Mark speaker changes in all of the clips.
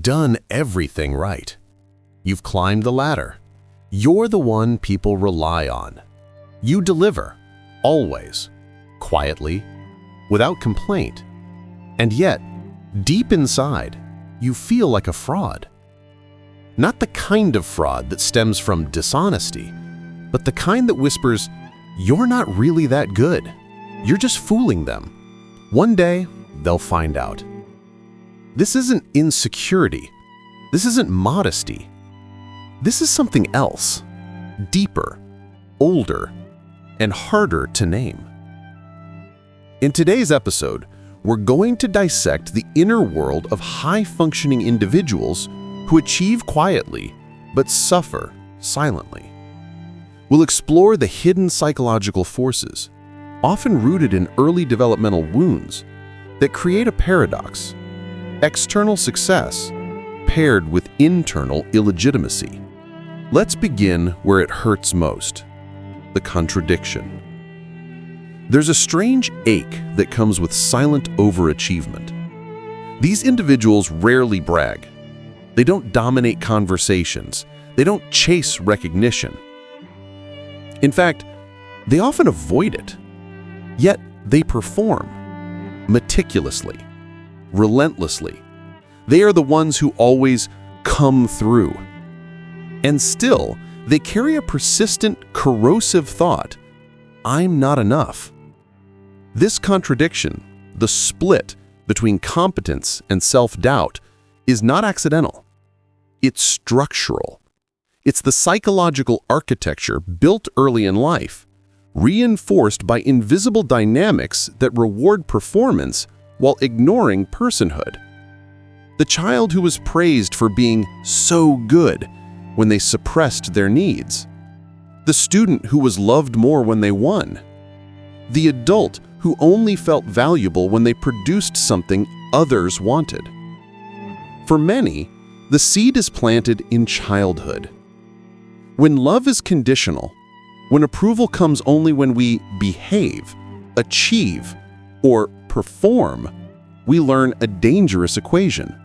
Speaker 1: done everything right. You've climbed the ladder. You're the one people rely on. You deliver, always, quietly, without complaint. And yet, deep inside, you feel like a fraud. Not the kind of fraud that stems from dishonesty, but the kind that whispers, "You're not really that good. You're just fooling them. One day, they'll find out." This isn't insecurity. This isn't modesty. This is something else, deeper, older, and harder to name. In today's episode, we're going to dissect the inner world of high-functioning individuals who achieve quietly but suffer silently. We'll explore the hidden psychological forces, often rooted in early developmental wounds, that create a paradox: external success paired with internal illegitimacy. Let's begin where it hurts most: the contradiction. There's a strange ache that comes with silent overachievement. These individuals rarely brag. They don't dominate conversations. They don't chase recognition. In fact, they often avoid it. Yet they perform meticulously, relentlessly. They are the ones who always come through. And still, they carry a persistent, corrosive thought: I'm not enough. This contradiction, the split between competence and self-doubt, is not accidental. It's structural. It's the psychological architecture built early in life, reinforced by invisible dynamics that reward performance while ignoring personhood. The child who was praised for being so good when they suppressed their needs. The student who was loved more when they won. The adult who only felt valuable when they produced something others wanted. For many, the seed is planted in childhood. When love is conditional, when approval comes only when we behave, achieve, or perform, we learn a dangerous equation.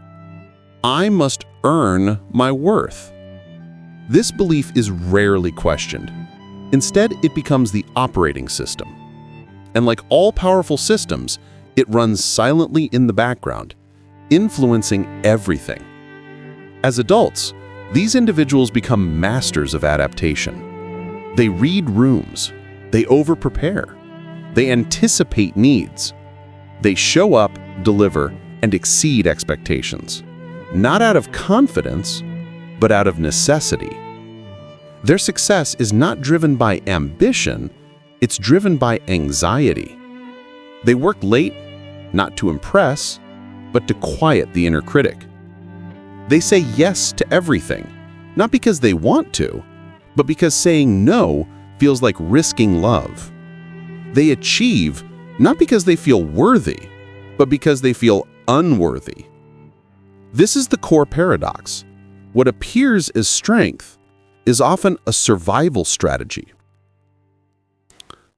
Speaker 1: I must earn my worth. This belief is rarely questioned. Instead, it becomes the operating system. And like all powerful systems, it runs silently in the background, influencing everything. As adults, these individuals become masters of adaptation. They read rooms. They over-prepare. They anticipate needs. They show up, deliver, and exceed expectations. Not out of confidence, but out of necessity. Their success is not driven by ambition, it's driven by anxiety. They work late, not to impress, but to quiet the inner critic. They say yes to everything, not because they want to, but because saying no feels like risking love. They achieve not because they feel worthy, but because they feel unworthy. This is the core paradox. What appears as strength is often a survival strategy.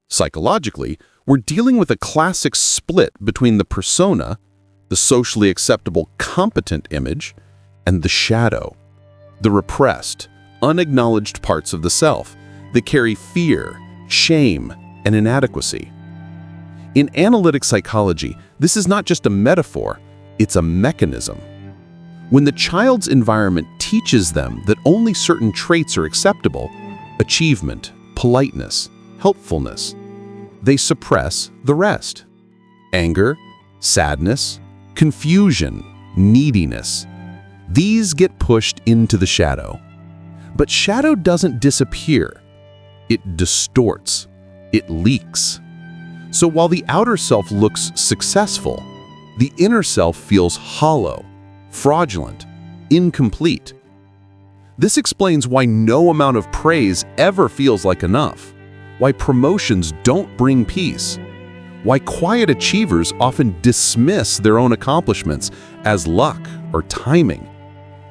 Speaker 1: Psychologically, we're dealing with a classic split between the persona, the socially acceptable competent image, and the shadow, the repressed, unacknowledged parts of the self that carry fear, shame, and inadequacy. In analytic psychology, this is not just a metaphor, it's a mechanism. When the child's environment teaches them that only certain traits are acceptable, achievement, politeness, helpfulness, they suppress the rest. Anger, sadness, confusion, neediness. These get pushed into the shadow. But shadow doesn't disappear. It distorts. It leaks. So while the outer self looks successful, the inner self feels hollow, fraudulent, incomplete. This explains why no amount of praise ever feels like enough, why promotions don't bring peace, why quiet achievers often dismiss their own accomplishments as luck or timing,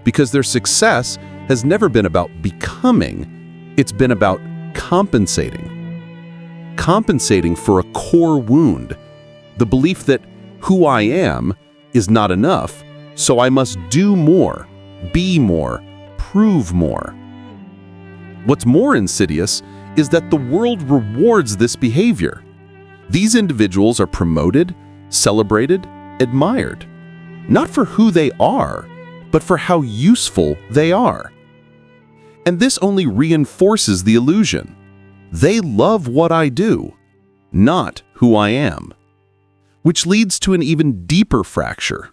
Speaker 1: because their success has never been about becoming, it's been about compensating. Compensating for a core wound, the belief that who I am is not enough So I must do more, be more, prove more. What's more insidious is that the world rewards this behavior. These individuals are promoted, celebrated, admired, not for who they are, but for how useful they are. And this only reinforces the illusion. They love what I do, not who I am, which leads to an even deeper fracture.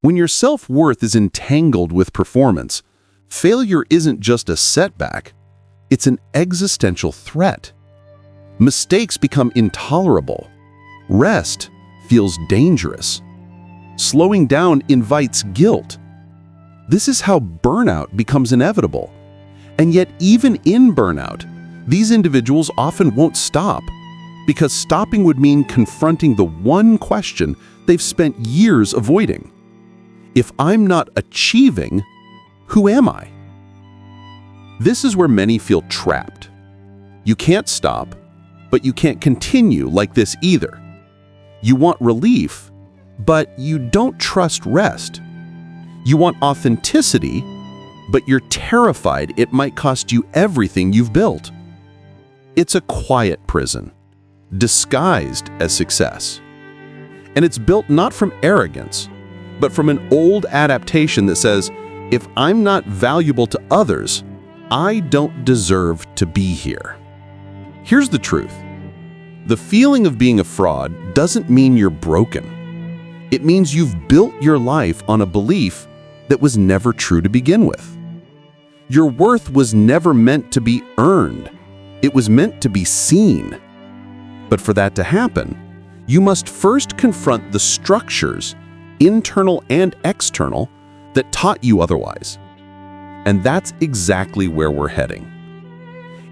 Speaker 1: When your self-worth is entangled with performance, failure isn't just a setback, it's an existential threat. Mistakes become intolerable. Rest feels dangerous. Slowing down invites guilt. This is how burnout becomes inevitable. And yet, even in burnout, these individuals often won't stop, because stopping would mean confronting the one question they've spent years avoiding. If I'm not achieving, who am I? This is where many feel trapped. You can't stop, but you can't continue like this either. You want relief, but you don't trust rest. You want authenticity, but you're terrified it might cost you everything you've built. It's a quiet prison, disguised as success. And it's built not from arrogance, but from an old adaptation that says, if I'm not valuable to others, I don't deserve to be here. Here's the truth. The feeling of being a fraud doesn't mean you're broken. It means you've built your life on a belief that was never true to begin with. Your worth was never meant to be earned. It was meant to be seen. But for that to happen, you must first confront the structures, internal and external, that taught you otherwise. And that's exactly where we're heading.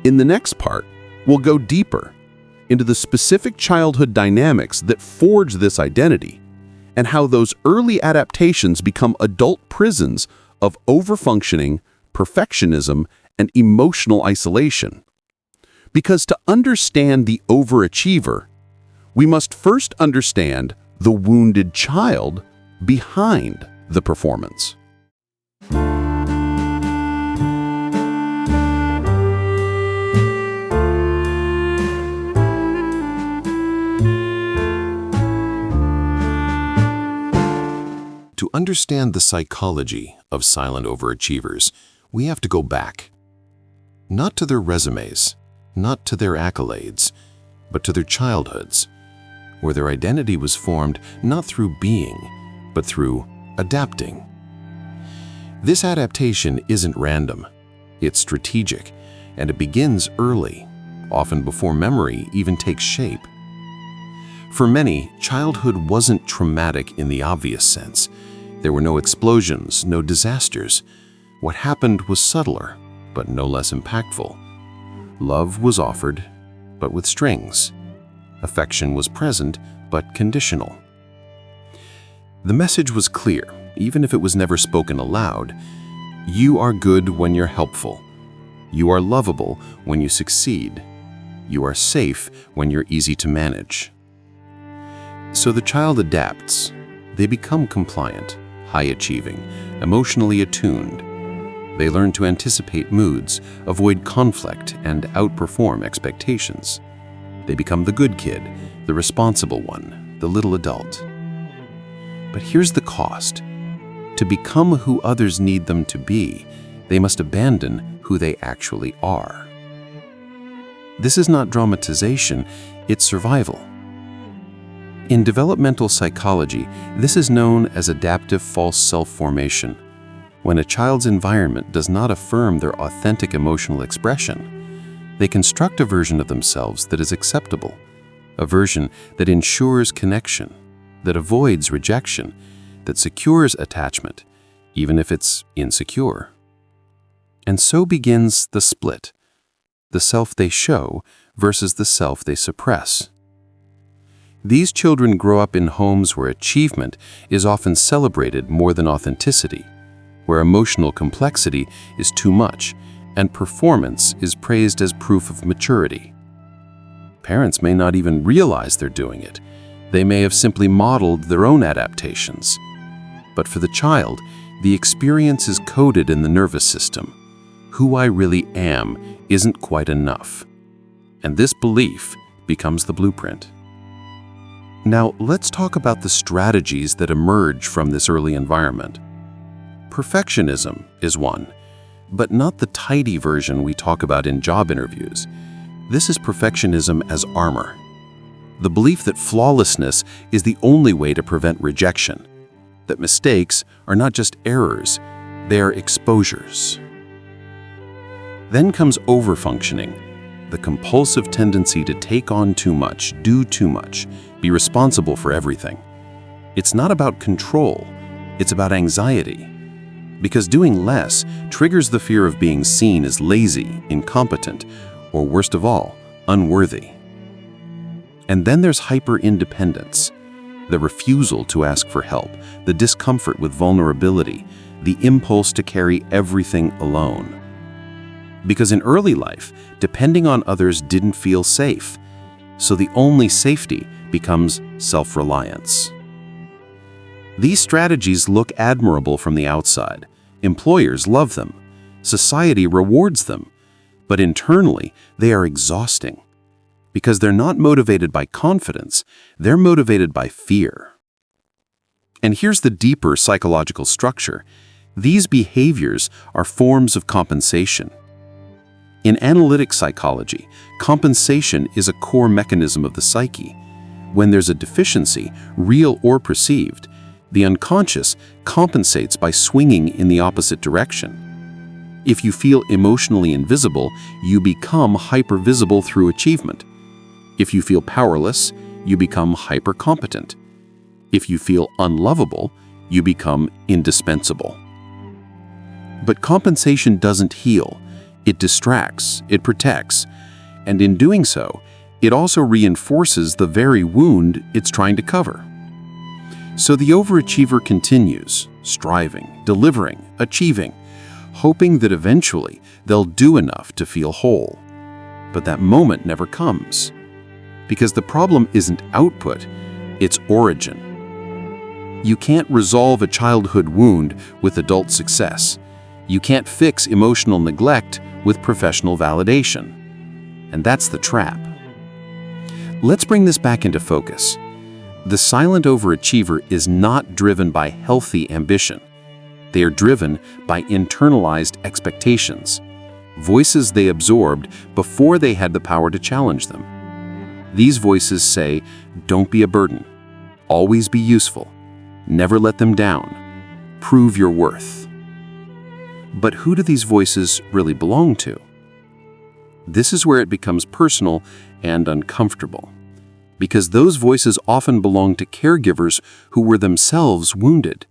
Speaker 1: In the next part, we'll go deeper into the specific childhood dynamics that forge this identity, and how those early adaptations become adult prisons of overfunctioning, perfectionism, and emotional isolation. Because to understand the overachiever, we must first understand the wounded child behind the performance. To understand the psychology of silent overachievers, we have to go back. Not to their resumes, not to their accolades, but to their childhoods, where their identity was formed not through being, but through adapting. This adaptation isn't random, it's strategic, and it begins early, often before memory even takes shape. For many, childhood wasn't traumatic in the obvious sense. There were no explosions, no disasters. What happened was subtler, but no less impactful. Love was offered, but with strings. Affection was present, but conditional. The message was clear, even if it was never spoken aloud. You are good when you're helpful. You are lovable when you succeed. You are safe when you're easy to manage. So the child adapts. They become compliant, high-achieving, emotionally attuned. They learn to anticipate moods, avoid conflict, and outperform expectations. They become the good kid, the responsible one, the little adult. But here's the cost. To become who others need them to be, they must abandon who they actually are. This is not dramatization, it's survival. In developmental psychology, this is known as adaptive false self-formation. When a child's environment does not affirm their authentic emotional expression, they construct a version of themselves that is acceptable, a version that ensures connection, that avoids rejection, that secures attachment, even if it's insecure. And so begins the split, the self they show versus the self they suppress. These children grow up in homes where achievement is often celebrated more than authenticity, where emotional complexity is too much and performance is praised as proof of maturity. Parents may not even realize they're doing it. They may have simply modeled their own adaptations.
Speaker 2: But for the child, the experience is coded in the nervous system. Who I really am isn't quite enough. And this belief becomes the blueprint. Now, let's talk about the strategies that emerge from this early environment. Perfectionism is one, but not the tidy version we talk about in job interviews. This is perfectionism as armor. The belief that flawlessness is the only way to prevent rejection, that mistakes are not just errors, they are exposures. Then comes overfunctioning, the compulsive tendency to take on too much, do too much, be responsible for everything. It's not about control, it's about anxiety. Because doing less triggers the fear of being seen as lazy, incompetent, or worst of all, unworthy. And then there's hyper-independence, the refusal to ask for help, the discomfort with vulnerability, the impulse to carry everything alone. Because in early life, depending on others didn't feel safe, so the only safety becomes self-reliance. These strategies look admirable from the outside. Employers love them. Society rewards them. But internally, they are exhausting. Because they're not motivated by confidence, they're motivated by fear. And here's the deeper psychological structure. These behaviors are forms of compensation. In analytic psychology, compensation is a core mechanism of the psyche. When there's a deficiency, real or perceived, the unconscious compensates by swinging in the opposite direction. If you feel emotionally invisible, you become hypervisible through achievement. If you feel powerless, you become hypercompetent. If you feel unlovable, you become indispensable. But compensation doesn't heal. It distracts, it protects, and in doing so, it also reinforces the very wound it's trying to cover. So the overachiever continues, striving, delivering, achieving, hoping that eventually they'll do enough to feel whole. But that moment never comes. Because the problem isn't output, it's origin. You can't resolve a childhood wound with adult success. You can't fix emotional neglect with professional validation. And that's the trap. Let's bring this back into focus. The silent overachiever is not driven by healthy ambition. They are driven by internalized expectations, voices they absorbed before they had the power to challenge them. These voices say, don't be a burden, always be useful, never let them down, prove your worth. But who do these voices really belong to? This is where it becomes personal and uncomfortable, because those voices often belong to caregivers who were themselves wounded,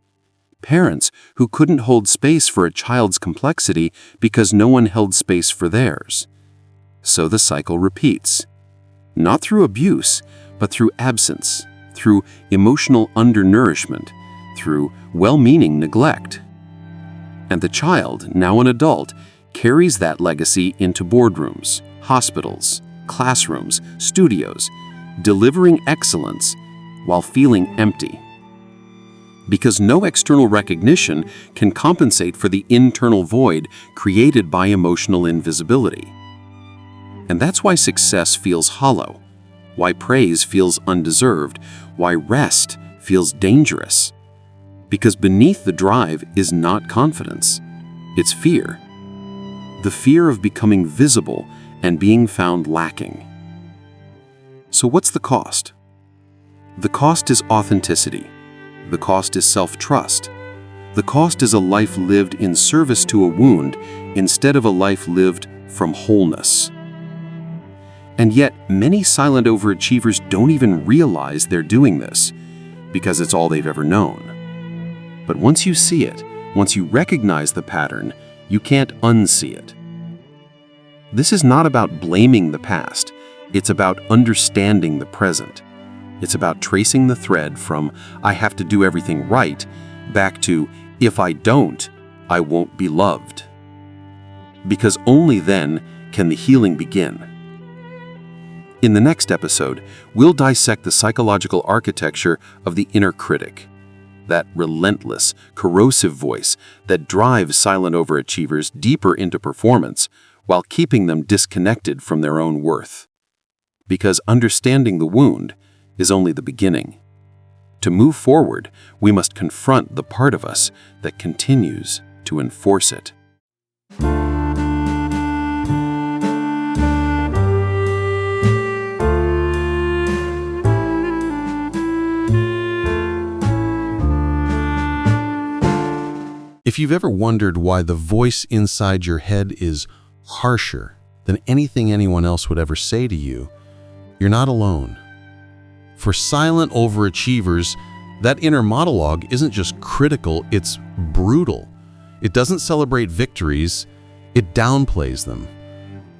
Speaker 2: parents who couldn't hold space for a child's complexity because no one held space for theirs. So the cycle repeats, not through abuse, but through absence, through emotional undernourishment, through well-meaning neglect. And the child, now an adult, carries that legacy into boardrooms, hospitals, classrooms, studios, delivering excellence while feeling empty. Because no external recognition can compensate for the internal void created by emotional invisibility. And that's why success feels hollow, why praise feels undeserved, why rest feels dangerous. Because beneath the drive is not confidence, it's fear. The fear of becoming visible and being found lacking. So what's the cost? The cost is authenticity. The cost is self-trust. The cost is a life lived in service to a wound instead of a life lived from wholeness. And yet, many silent overachievers don't even realize they're doing this because it's all they've ever known. But once you see it, once you recognize the pattern, you can't unsee it. This is not about blaming the past. It's about understanding the present. It's about tracing the thread from "I have to do everything right" back to "if I don't, I won't be loved." Because only then can the healing begin. In the next episode, we'll dissect the psychological architecture of the inner critic. that relentless, corrosive voice that drives silent overachievers deeper into performance while keeping them disconnected from their own worth. Because understanding the wound is only the beginning. To move forward, we must confront the part of us that continues to enforce it.
Speaker 1: If you've ever wondered why the voice inside your head is harsher than anything anyone else would ever say to you, you're not alone. For silent overachievers, that inner monologue isn't just critical, it's brutal. It doesn't celebrate victories, it downplays them.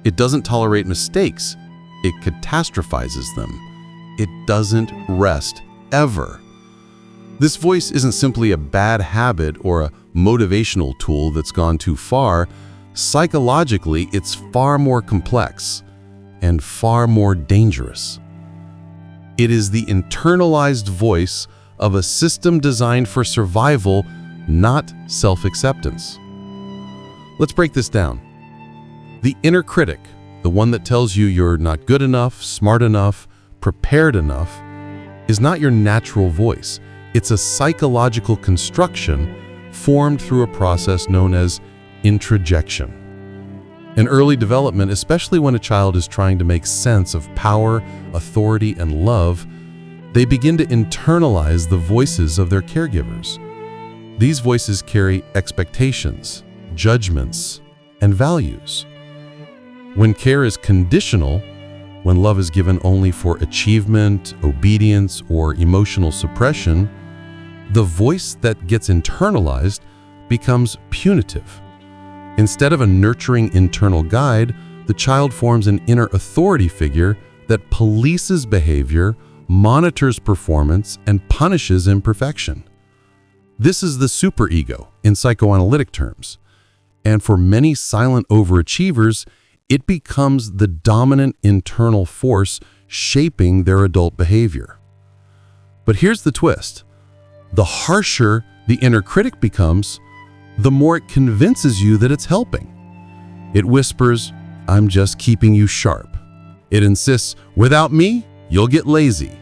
Speaker 1: It doesn't tolerate mistakes, it catastrophizes them. It doesn't rest, ever. This voice isn't simply a bad habit or a motivational tool that's gone too far. Psychologically, it's far more complex and far more dangerous. It is the internalized voice of a system designed for survival, not self-acceptance. Let's break this down. The inner critic, the one that tells you you're not good enough, smart enough, prepared enough, is not your natural voice. It's a psychological construction formed through a process known as introjection. In early development, especially when a child is trying to make sense of power, authority, and love, they begin to internalize the voices of their caregivers. These voices carry expectations, judgments, and values. When care is conditional, when love is given only for achievement, obedience, or emotional suppression, the voice that gets internalized becomes punitive. Instead of a nurturing internal guide, the child forms an inner authority figure that polices behavior, monitors performance, and punishes imperfection. This is the superego in psychoanalytic terms. And for many silent overachievers, it becomes the dominant internal force shaping their adult behavior. But here's the twist. The harsher the inner critic becomes, the more it convinces you that it's helping. It whispers, "I'm just keeping you sharp." It insists, "Without me, you'll get lazy."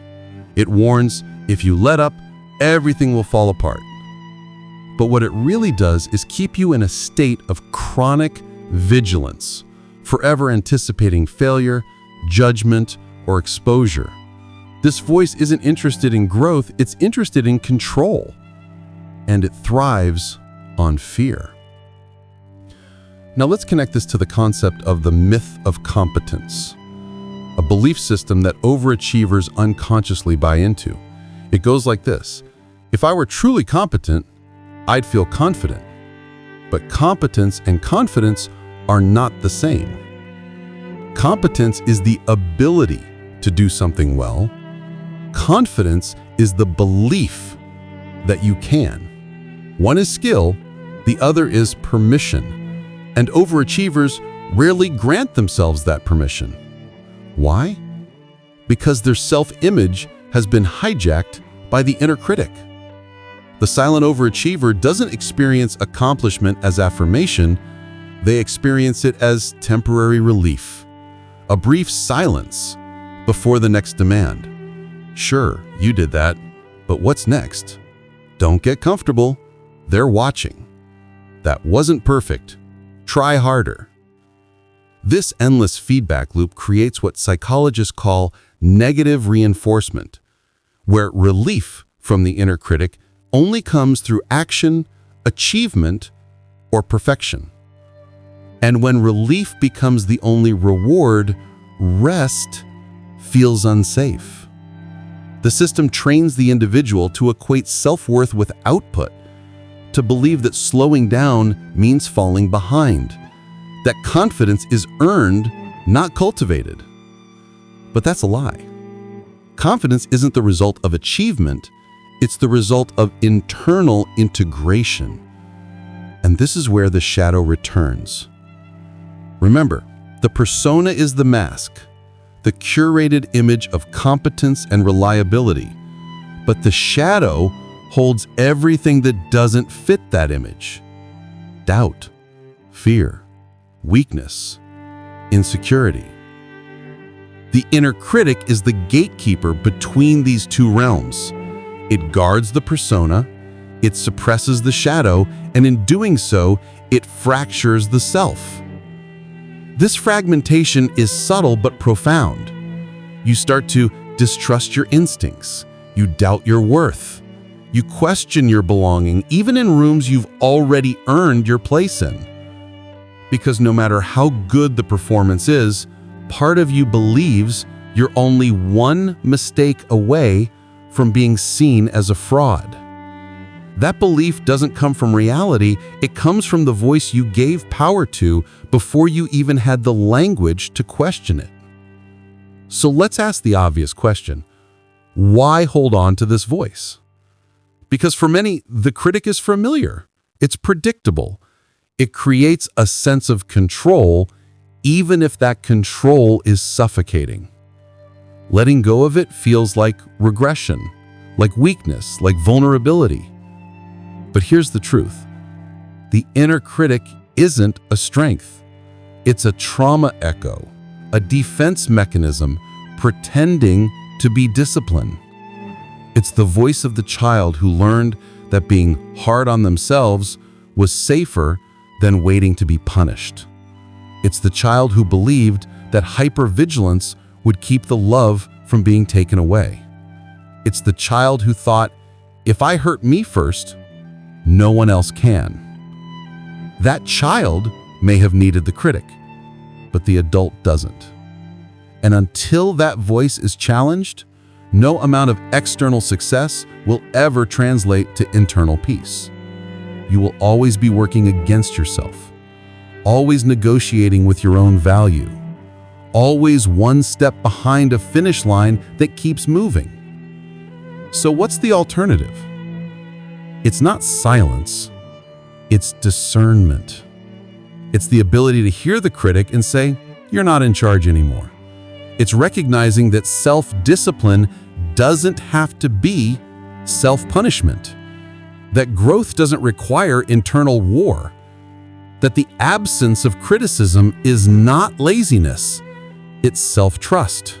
Speaker 1: It warns, "If you let up, everything will fall apart." But what it really does is keep you in a state of chronic vigilance, forever anticipating failure, judgment, or exposure. This voice isn't interested in growth, it's interested in control. And it thrives on fear. Now let's connect this to the concept of the myth of competence, a belief system that overachievers unconsciously buy into. It goes like this: if I were truly competent, I'd feel confident. But competence and confidence are not the same. Competence is the ability to do something well. Confidence is the belief that you can. One is skill, the other is permission. And overachievers rarely grant themselves that permission. Why? Because their self-image has been hijacked by the inner critic. The silent overachiever doesn't experience accomplishment as affirmation, they experience it as temporary relief, a brief silence before the next demand. Sure, you did that, but what's next? Don't get comfortable, they're watching. That wasn't perfect, try harder. This endless feedback loop creates what psychologists call negative reinforcement, where relief from the inner critic only comes through action, achievement, or perfection. And when relief becomes the only reward, rest feels unsafe. The system trains the individual to equate self-worth with output, to believe that slowing down means falling behind, that confidence is earned, not cultivated. But that's a lie. Confidence isn't the result of achievement, it's the result of internal integration. And this is where the shadow returns. Remember, the persona is the mask, the curated image of competence and reliability. But the shadow,
Speaker 3: holds everything that doesn't fit that image: doubt, fear, weakness, insecurity. The inner critic is the gatekeeper between these two realms. It guards the persona, it suppresses the shadow, and in doing so, it fractures the self. This fragmentation is subtle but profound. You start to distrust your instincts. You doubt your worth. You question your belonging, even in rooms you've already earned your place in. Because no matter how good the performance is, part of you believes you're only one mistake away from being seen as a fraud. That belief doesn't come from reality, it comes from the voice you gave power to before you even had the language to question it. So let's ask the obvious question: why hold on to this voice? Because for many, the critic is familiar, it's predictable, it creates a sense of control, even if that control is suffocating. Letting go of it feels like regression, like weakness, like vulnerability. But here's the truth: the inner critic isn't a strength. It's a trauma echo, a defense mechanism pretending to be discipline. It's the voice of the child who learned that being hard on themselves was safer than waiting to be punished. It's the child who believed that hypervigilance would keep the love from being taken away. It's the child who thought, if I hurt me first, no one else can. That child may have needed the critic, but the adult doesn't. And until that voice is challenged, no amount of external success will ever translate to internal peace. You will always be working against yourself, always negotiating with your own value, always one step behind a finish line that keeps moving. So what's the alternative? It's not silence, it's discernment. It's the ability to hear the critic and say, you're not in charge anymore. It's recognizing that self-discipline doesn't have to be self-punishment, that growth doesn't require internal war, that the absence of criticism is not laziness, it's self-trust.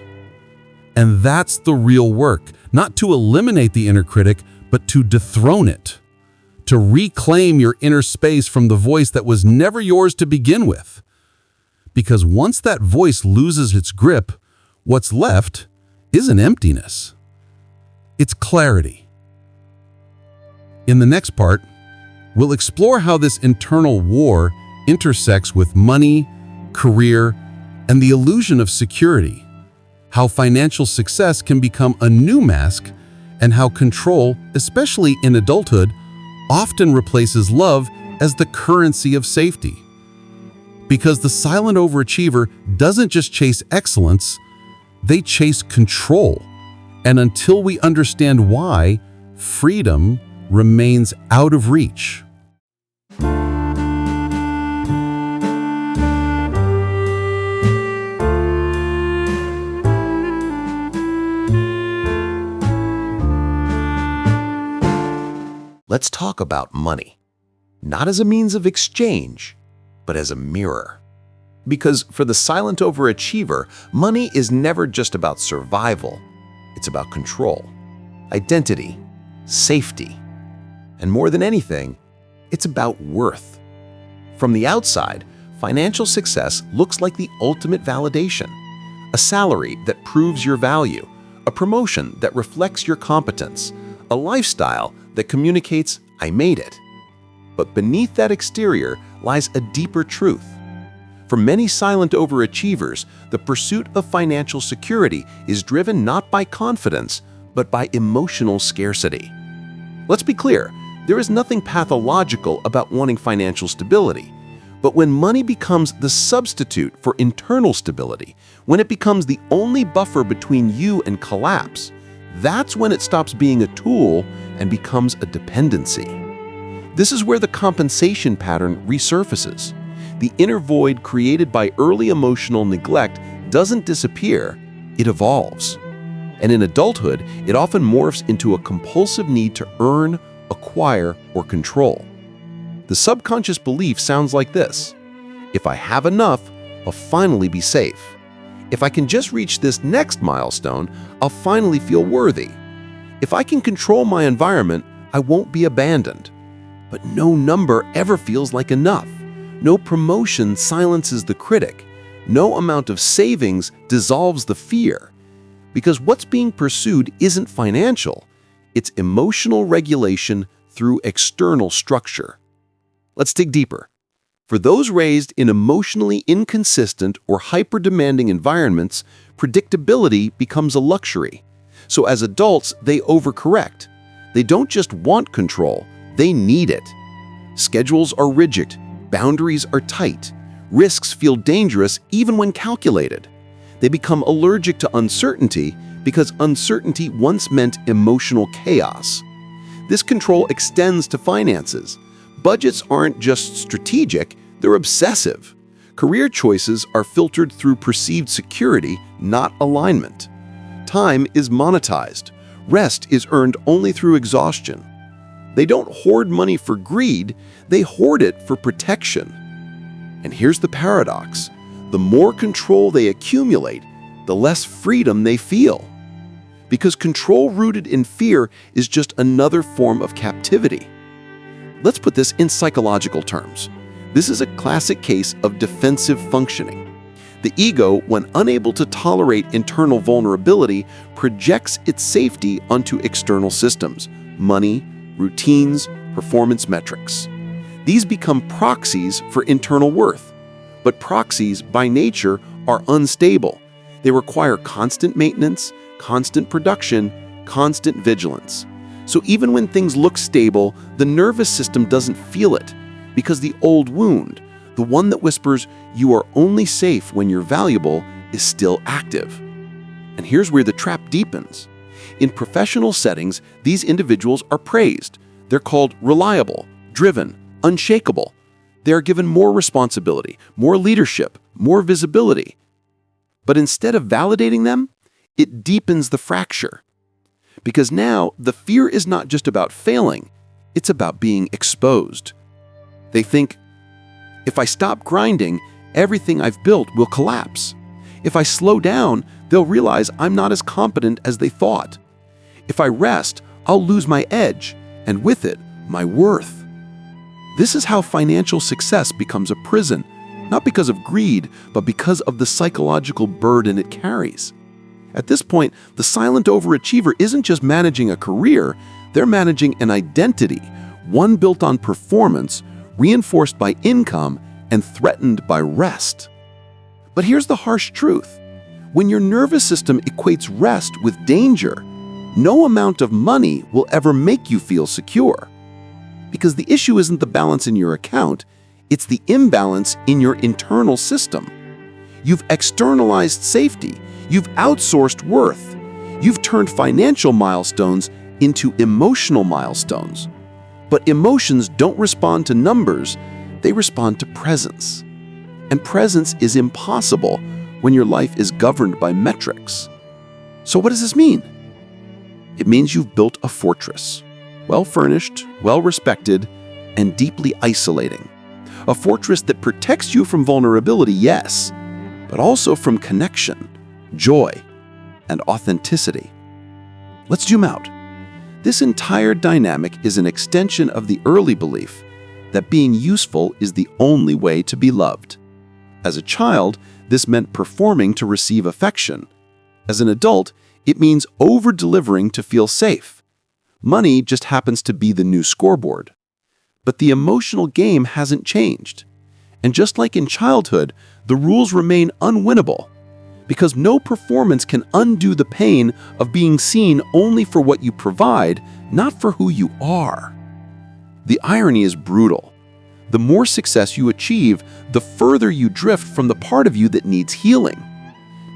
Speaker 3: And that's the real work, not to eliminate the inner critic, but to dethrone it, to reclaim your inner space from the voice that was never yours to begin with. Because once that voice loses its grip, what's left isn't emptiness. It's clarity. In the next part, we'll explore how this internal war intersects with money, career, and the illusion of security, how financial success can become a new mask, and how control, especially in adulthood, often replaces love as the currency of safety. Because the silent overachiever doesn't just chase excellence, they chase control. And until we understand why, freedom remains out of reach.
Speaker 1: Let's talk about money, not as a means of exchange, but as a mirror. Because for the silent overachiever, money is never just about survival. It's about control, identity, safety, and more than anything, it's about worth. From the outside, financial success looks like the ultimate validation, a salary that proves your value, a promotion that reflects your competence, a lifestyle that communicates, I made it. But beneath that exterior lies a deeper truth. For many silent overachievers, the pursuit of financial security is driven not by confidence, but by emotional scarcity. Let's be clear, there is nothing pathological about wanting financial stability. But when money becomes the substitute for internal stability, when it becomes the only buffer between you and collapse, that's when it stops being a tool and becomes a dependency. This is where the compensation pattern resurfaces. The inner void created by early emotional neglect doesn't disappear, it evolves.
Speaker 4: And in adulthood, it often morphs into a compulsive need to earn, acquire, or control. The subconscious belief sounds like this: if I have enough, I'll finally be safe. If I can just reach this next milestone, I'll finally feel worthy. If I can control my environment, I won't be abandoned. But no number ever feels like enough. No promotion silences the critic. No amount of savings dissolves the fear. Because what's being pursued isn't financial, it's emotional regulation through external structure. Let's dig deeper. For those raised in emotionally inconsistent or hyper-demanding environments, predictability becomes a luxury. So as adults, they overcorrect. They don't just want control, they need it. Schedules are rigid, boundaries are tight, risks feel dangerous even when calculated. They become allergic to uncertainty because uncertainty once meant emotional chaos. This control extends to finances. Budgets aren't just strategic, they're obsessive. Career choices are filtered through perceived security, not alignment. Time is monetized. Rest is earned only through exhaustion. They don't hoard money for greed, they hoard it for protection. And here's the paradox: the more control they accumulate, the less freedom they feel. Because control rooted in fear is just another form of captivity. Let's put this in psychological terms. This is a classic case of defensive functioning. The ego, when unable to tolerate internal vulnerability, projects its safety onto external systems: money, routines, performance metrics. These become proxies for internal worth. But proxies, by nature, are unstable. They require constant maintenance, constant production, constant vigilance. So even when things look stable, the nervous system doesn't feel it, because the old wound, the one that whispers, "You are only safe when you're valuable," is still active. And here's where the trap deepens. In professional settings, these individuals are praised. They're called reliable, driven, unshakable. They are given more responsibility, more leadership, more visibility. But instead of validating them, it deepens the fracture. Because now the fear is not just about failing, it's about being exposed. They think, if I stop grinding, everything I've built will collapse. If I slow down, they'll realize I'm not as competent as they thought. If I rest, I'll lose my edge, and with it, my worth. This is how financial success becomes a prison, not because of greed, but because of the psychological burden it carries. At this point, the silent overachiever isn't just managing a career, they're managing an identity, one built on performance, reinforced by income, and threatened by rest. But here's the harsh truth. When your nervous system equates rest with danger, no amount of money will ever make you feel secure. Because the issue isn't the balance in your account, it's the imbalance in your internal system. You've externalized safety, you've outsourced worth, you've turned financial milestones into emotional milestones. But emotions don't respond to numbers, they respond to presence. And presence is impossible when your life is governed by metrics. So what does this mean? It means you've built a fortress, well-furnished, well-respected, and deeply isolating. A fortress that protects you from vulnerability, yes, but also from connection, joy, and authenticity. Let's zoom out. This entire dynamic is an extension of the early belief that being useful is the only way to be loved. As a child, this meant performing to receive affection. As an adult, it means over-delivering to feel safe. Money just happens to be the new scoreboard. But the emotional game hasn't changed. And just like in childhood, the rules remain unwinnable, because no performance can undo the pain of being seen only for what you provide, not for who you are. The irony is brutal. The more success you achieve, the further you drift from the part of you that needs healing.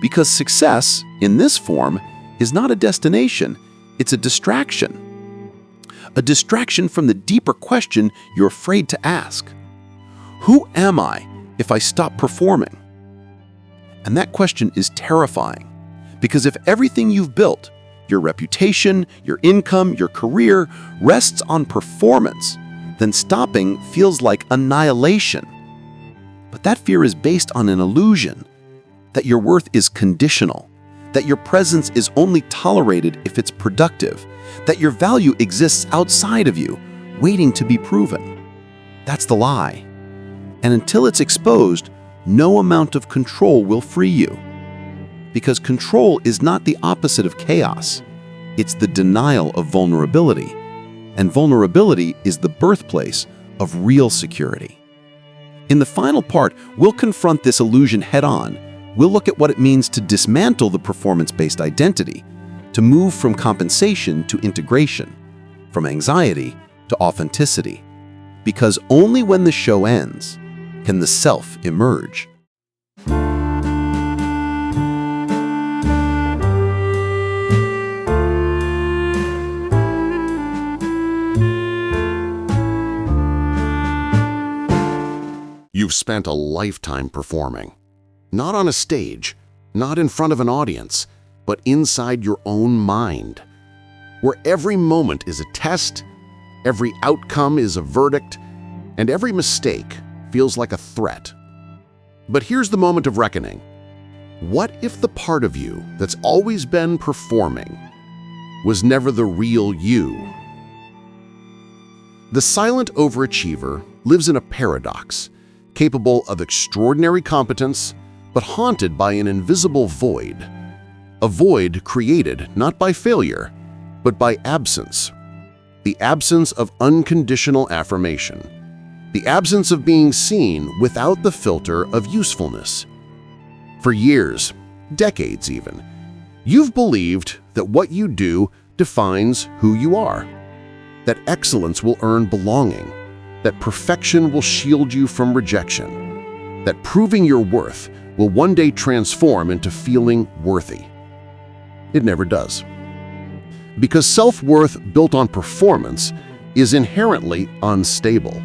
Speaker 4: Because success, in this form, is not a destination, it's a distraction. A distraction from the deeper question you're afraid to ask. Who am I if I stop performing? And that question is terrifying, Because if everything you've built, your reputation, your income, your career, rests on performance, then stopping feels like annihilation. But that fear is based on an illusion that your worth is conditional, that your presence is only tolerated if it's productive, that your value exists outside of you, waiting to be proven. That's the lie. And until it's exposed, no amount of control will free you. Because control is not the opposite of chaos. It's the denial of vulnerability. And vulnerability is the birthplace of real security. In the final part, we'll confront this illusion head-on. We'll look at what it means to dismantle the performance-based identity, to move from compensation to integration, from anxiety to authenticity. Because only when the show ends can the self emerge.
Speaker 1: You've spent a lifetime performing. Not on a stage, not in front of an audience, but inside your own mind, where every moment is a test, every outcome is a verdict, and every mistake feels like a threat. But here's the moment of reckoning. What if the part of you that's always been performing was never the real you? The silent overachiever lives in a paradox, capable of extraordinary competence, but haunted by an invisible void. A void created not by failure, but by absence. The absence of unconditional affirmation. The absence of being seen without the filter of usefulness. For years, decades even, you've believed that what you do defines who you are, that excellence will earn belonging, that perfection will shield you from rejection, that proving your worth will one day transform into feeling worthy. It never does. Because self-worth built on performance is inherently unstable.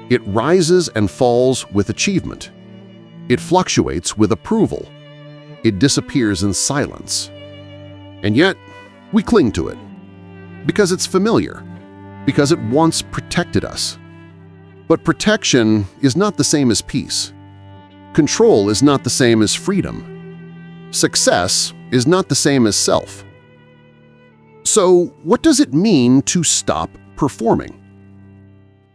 Speaker 1: It rises and falls with achievement. It fluctuates with approval. It disappears in silence. And yet, we cling to it. Because it's familiar. Because it once protected us. But protection is not the same as peace. Control is not the same as freedom. Success is not the same as self. So, what does it mean to stop performing?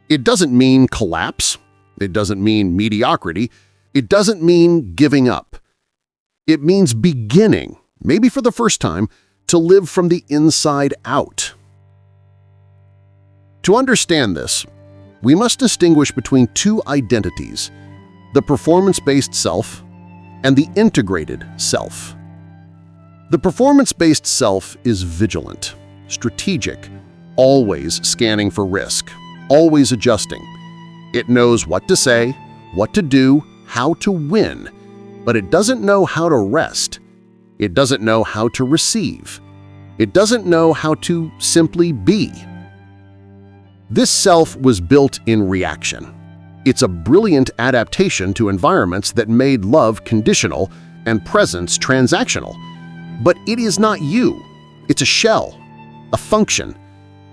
Speaker 1: It doesn't mean collapse. It doesn't mean mediocrity. It doesn't mean giving up. It means beginning, maybe for the first time, to live from the inside out. To understand this, we must distinguish between two identities, the performance-based self and the integrated self. The performance-based self is vigilant, strategic, always scanning for risk, always adjusting. It knows what to say, what to do, how to win, but it doesn't know how to rest. It doesn't know how to receive. It doesn't know how to simply be. This self was built in reaction. It's a brilliant adaptation to environments that made love conditional and presence transactional. But it is not you. It's a shell, a function,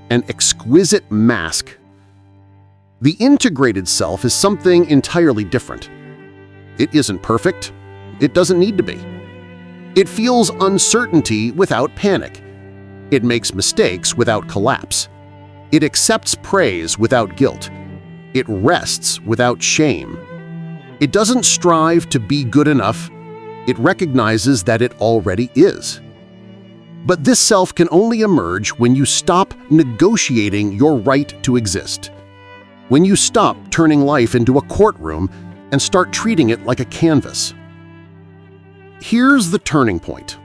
Speaker 1: an exquisite mask. The integrated self is something entirely different. It isn't perfect. It doesn't need to be. It feels uncertainty without panic. It makes mistakes without collapse. It accepts praise without guilt. It rests without shame. It doesn't strive to be good enough. It recognizes that it already is. But this self can only emerge when you stop negotiating your right to exist. When you stop turning life into a courtroom and start treating it like a canvas. Here's the turning point.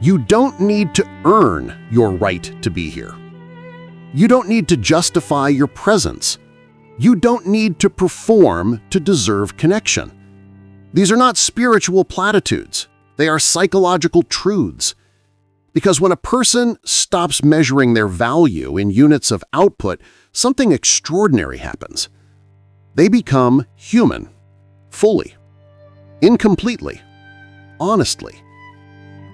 Speaker 1: You don't need to earn your right to be here. You don't need to justify your presence. You don't need to perform to deserve connection. These are not spiritual platitudes. They are psychological truths. Because when a person stops measuring their value in units of output, something extraordinary happens. They become human, fully, incompletely, honestly.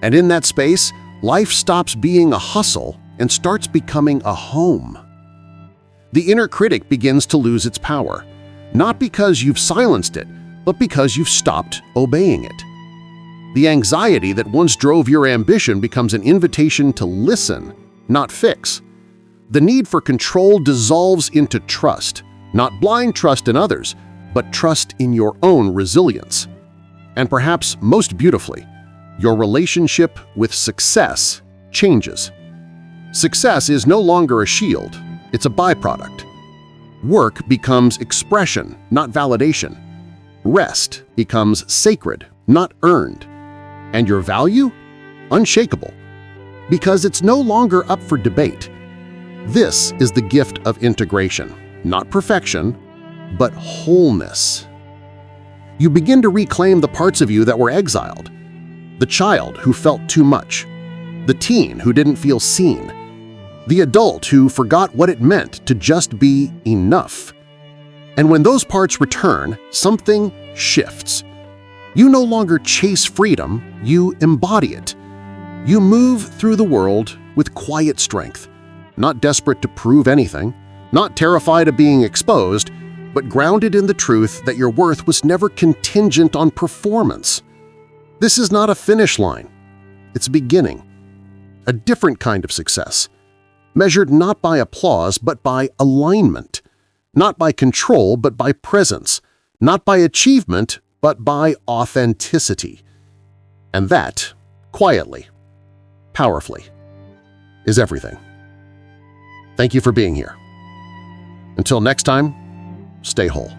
Speaker 1: And in that space, life stops being a hustle and starts becoming a home. The inner critic begins to lose its power, not because you've silenced it, but because you've stopped obeying it. The anxiety that once drove your ambition becomes an invitation to listen, not fix. The need for control dissolves into trust, not blind trust in others, but trust in your own resilience. And perhaps most beautifully, your relationship with success changes. Success is no longer a shield, it's a byproduct. Work becomes expression, not validation. Rest becomes sacred, not earned. And your value? Unshakable. Because it's no longer up for debate. This is the gift of integration, not perfection, but wholeness. You begin to reclaim the parts of you that were exiled. The child who felt too much. The teen who didn't feel seen. The adult who forgot what it meant to just be enough. And when those parts return, something shifts. You no longer chase freedom, you embody it. You move through the world with quiet strength, not desperate to prove anything, not terrified of being exposed, but grounded in the truth that your worth was never contingent on performance. This is not a finish line. It's a beginning. A different kind of success, measured not by applause but by alignment, not by control but by presence, not by achievement but by authenticity. And that, quietly, powerfully, is everything. Thank you for being here. Until next time, stay whole.